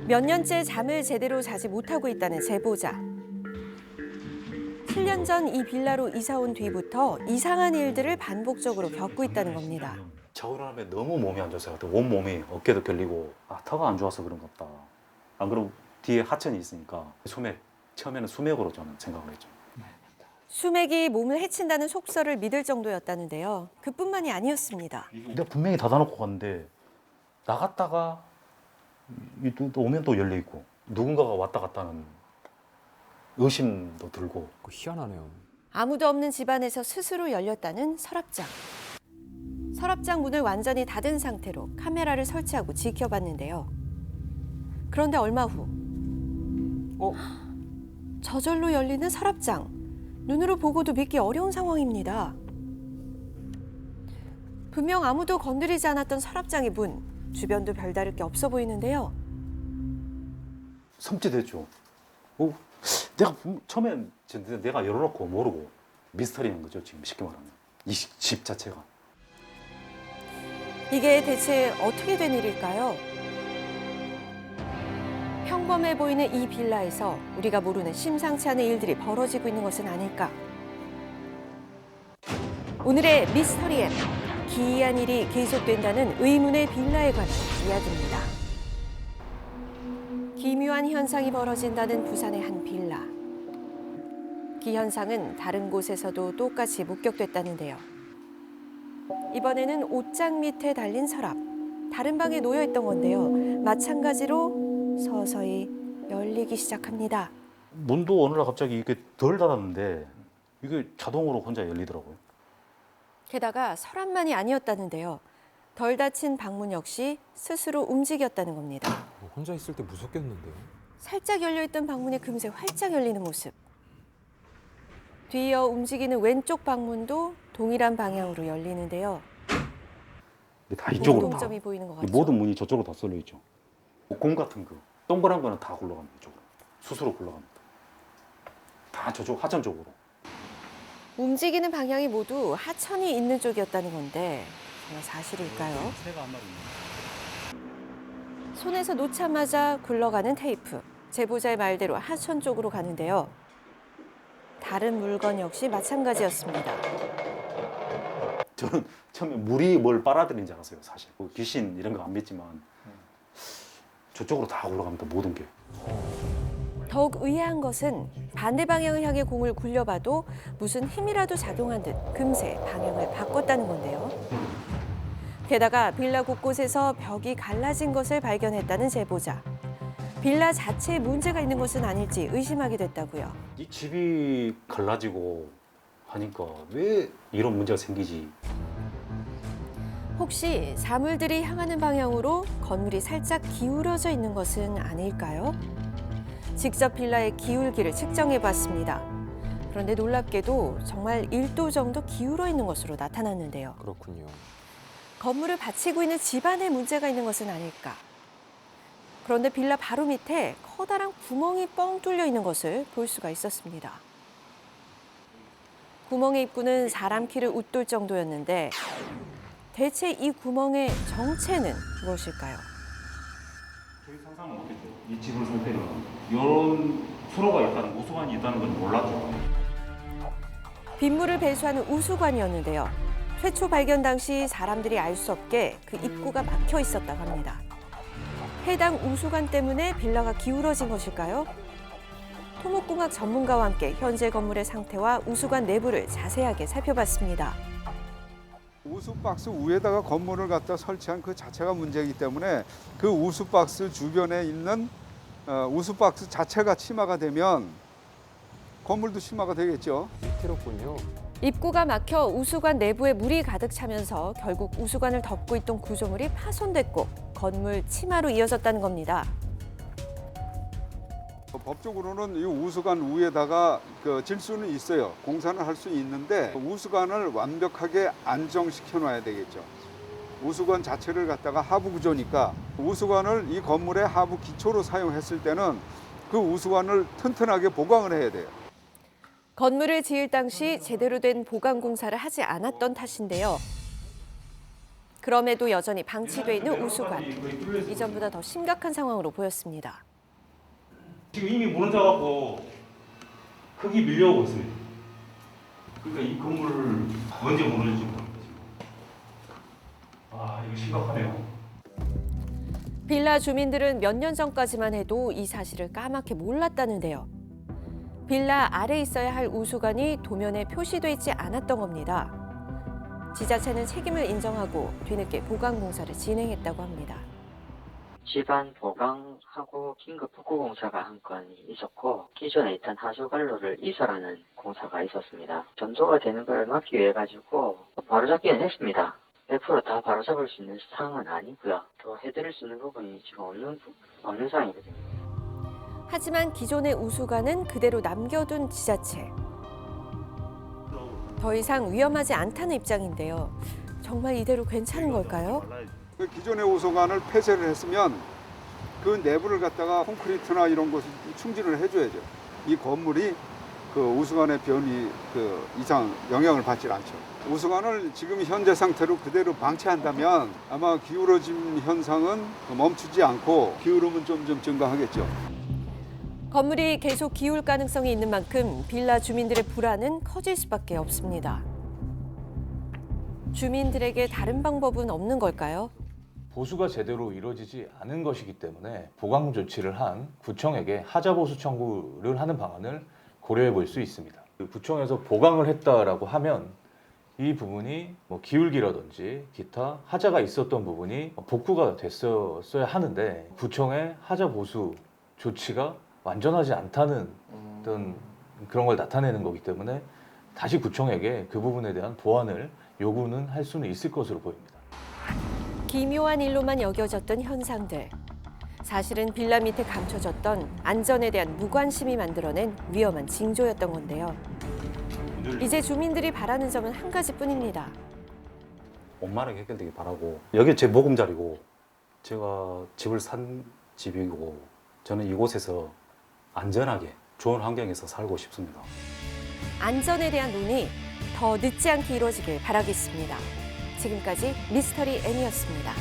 몇 년째 잠을 제대로 자지 못하고 있다는 제보자. 7년 전 이 빌라로 이사 온 뒤부터 이상한 일들을 반복적으로 겪고 있다는 겁니다. 겨울을 하면 너무 몸이 안 좋아서 온몸이 어깨도 결리고 턱가 안 좋아서 그런 것 같다. 안 그러면 뒤에 하천이 있으니까 처음에는 수맥으로 저는 생각을 했죠. 수맥이 몸을 해친다는 속설을 믿을 정도였다는데요. 그뿐만이 아니었습니다. 내가 분명히 닫아놓고 갔는데 나갔다가 또 오면 또 열려 있고 누군가가 왔다 갔다 하는 의심도 들고. 희한하네요. 아무도 없는 집안에서 스스로 열렸다는 서랍장. 서랍장 문을 완전히 닫은 상태로 카메라를 설치하고 지켜봤는데요. 그런데 얼마 후 저절로 열리는 서랍장. 눈으로 보고도 믿기 어려운 상황입니다. 분명 아무도 건드리지 않았던 서랍장의 문. 주변도 별다를 게 없어 보이는데요. 섬찟했죠. 처음엔 내가 열어놓고 모르고 미스터리인 거죠. 지금 쉽게 말하면 이 집 자체가. 이게 대체 어떻게 된 일일까요? 평범해 보이는 이 빌라에서 우리가 모르는 심상치 않은 일들이 벌어지고 있는 것은 아닐까? 오늘의 미스터리 M, 기이한 일이 계속된다는 의문의 빌라에 관한 이야기입니다. 기묘한 현상이 벌어진다는 부산의 한 빌라. 그 현상은 다른 곳에서도 똑같이 목격됐다는데요. 이번에는 옷장 밑에 달린 서랍, 다른 방에 놓여 있던 건데요. 마찬가지로 서서히 열리기 시작합니다. 문도 어느 날 갑자기 이게 덜 닫았는데 이게 자동으로 혼자 열리더라고요. 게다가 서랍만이 아니었다는데요. 덜 닫힌 방문 역시 스스로 움직였다는 겁니다. 혼자 있을 때 무섭겠는데요. 살짝 열려있던 방문이 금세 활짝 열리는 모습. 뒤이어 움직이는 왼쪽 방문도 동일한 방향으로 열리는데요. 다 이쪽으로. 공통점이 보이는 것 같죠? 모든 문이 저쪽으로 다 쏠려 있죠. 공 같은 거, 동그란 거는 다 굴러갑니다. 이쪽으로. 스스로 굴러갑니다. 다 저쪽 하천 쪽으로. 움직이는 방향이 모두 하천이 있는 쪽이었다는 건데 정말 사실일까요? 새가 한 마리 있네. 손에서 놓자마자 굴러가는 테이프. 제보자의 말대로 하천 쪽으로 가는데요. 다른 물건 역시 마찬가지였습니다. 저는 처음에 물이 뭘 빨아들인 줄 알았어요. 사실 귀신 이런 거 안 믿지만 저쪽으로 다 굴러갑니다. 모든 게. 더욱 의아한 것은 반대 방향을 향해 공을 굴려봐도 무슨 힘이라도 작용한 듯 금세 방향을 바꿨다는 건데요. 게다가 빌라 곳곳에서 벽이 갈라진 것을 발견했다는 제보자. 빌라 자체에 문제가 있는 것은 아닐지 의심하게 됐다고요. 이 집이 갈라지고 하니까 왜 이런 문제가 생기지? 혹시 사물들이 향하는 방향으로 건물이 살짝 기울어져 있는 것은 아닐까요? 직접 빌라의 기울기를 측정해 봤습니다. 그런데 놀랍게도 정말 1도 정도 기울어 있는 것으로 나타났는데요. 그렇군요. 건물을 받치고 있는 집안에 문제가 있는 것은 아닐까? 그런데 빌라 바로 밑에 커다란 구멍이 뻥 뚫려 있는 것을 볼 수가 있었습니다. 구멍의 입구는 사람 키를 웃돌 정도였는데 대체 이 구멍의 정체는 무엇일까요? 저희 상상은 못했죠. 이 집을 살 때는 이런 수로가 있다는 우수관이 있다는 건 몰랐죠. 빗물을 배수하는 우수관이었는데요. 최초 발견 당시 사람들이 알 수 없게 그 입구가 막혀 있었다고 합니다. 해당 우수관 때문에 빌라가 기울어진 것일까요? 토목공학 전문가와 함께 현재 건물의 상태와 우수관 내부를 자세하게 살펴봤습니다. 우수박스 위에다가 건물을 갖다 설치한 그 자체가 문제이기 때문에 그 우수박스 주변에 있는 우수박스 자체가 침하가 되면 건물도 침하가 되겠죠. 위태롭군요. 입구가 막혀 우수관 내부에 물이 가득 차면서 결국 우수관을 덮고 있던 구조물이 파손됐고 건물 침하로 이어졌다는 겁니다. 법적으로는 이 우수관 위에다가 질 수는 있어요. 공사는 할 수 있는데 우수관을 완벽하게 안정시켜 놔야 되겠죠. 우수관 자체를 갖다가 하부 구조니까 우수관을 이 건물의 하부 기초로 사용했을 때는 그 우수관을 튼튼하게 보강을 해야 돼요. 건물을 지을 당시 제대로 된 보강 공사를 하지 않았던 탓인데요. 그럼에도 여전히 방치돼 있는 우수관. 이전보다 더 심각한 상황으로 보였습니다. 지금 이미 무너져갖고 흙이 밀려오고 있습니다. 그러니까 이 건물을 언제 무너질지 모르겠어요. 아, 이거 심각하네요. 빌라 주민들은 몇 년 전까지만 해도 이 사실을 까맣게 몰랐다는데요. 빌라 아래 있어야 할 우수관이 도면에 표시돼 있지 않았던 겁니다. 지자체는 책임을 인정하고 뒤늦게 보강 공사를 진행했다고 합니다. 집안 보강하고 긴급 복구 공사가 한 건이 있었고 기존에 있던 하수관로를 이설하는 공사가 있었습니다. 전도가 되는 걸 막기 위해 가지고 바로잡기는 했습니다. 100% 다 바로잡을 수 있는 상황은 아니고요. 더 해드릴 수 있는 부분이 지금 없는 상황이거든요. 하지만 기존의 우수관은 그대로 남겨둔 지자체. 더 이상 위험하지 않다는 입장인데요. 정말 이대로 괜찮은 걸까요? 그 기존의 우수관을 폐쇄를 했으면 그 내부를 갖다가 콘크리트나 이런 것을 충진을 해줘야죠. 이 건물이 그 우수관의 변이 그 이상 영향을 받지 않죠. 우수관을 지금 현재 상태로 그대로 방치한다면 아마 기울어짐 현상은 멈추지 않고 기울음은 점점 증가하겠죠. 건물이 계속 기울 가능성이 있는 만큼 빌라 주민들의 불안은 커질 수밖에 없습니다. 주민들에게 다른 방법은 없는 걸까요? 보수가 제대로 이루어지지 않은 것이기 때문에 보강 조치를 한 구청에게 하자보수 청구를 하는 방안을 고려해 볼 수 있습니다. 구청에서 보강을 했다라고 하면 이 부분이 기울기라든지 기타 하자가 있었던 부분이 복구가 됐었어야 하는데 구청의 하자보수 조치가 완전하지 않다는 어떤 그런 걸 나타내는 거기 때문에 다시 구청에게 그 부분에 대한 보완을 요구는 할 수는 있을 것으로 보입니다. 기묘한 일로만 여겨졌던 현상들. 사실은 빌라 밑에 감춰졌던 안전에 대한 무관심이 만들어낸 위험한 징조였던 건데요. 이제 주민들이 바라는 점은 한 가지뿐입니다. 원만하게 해결되길 바라고 여기 제 모금자리고 제가 집을 산 집이고 저는 이곳에서 안전하게 좋은 환경에서 살고 싶습니다. 안전에 대한 논의 더 늦지 않게 이루어지길 바라겠습니다. 지금까지 미스터리 N이었습니다.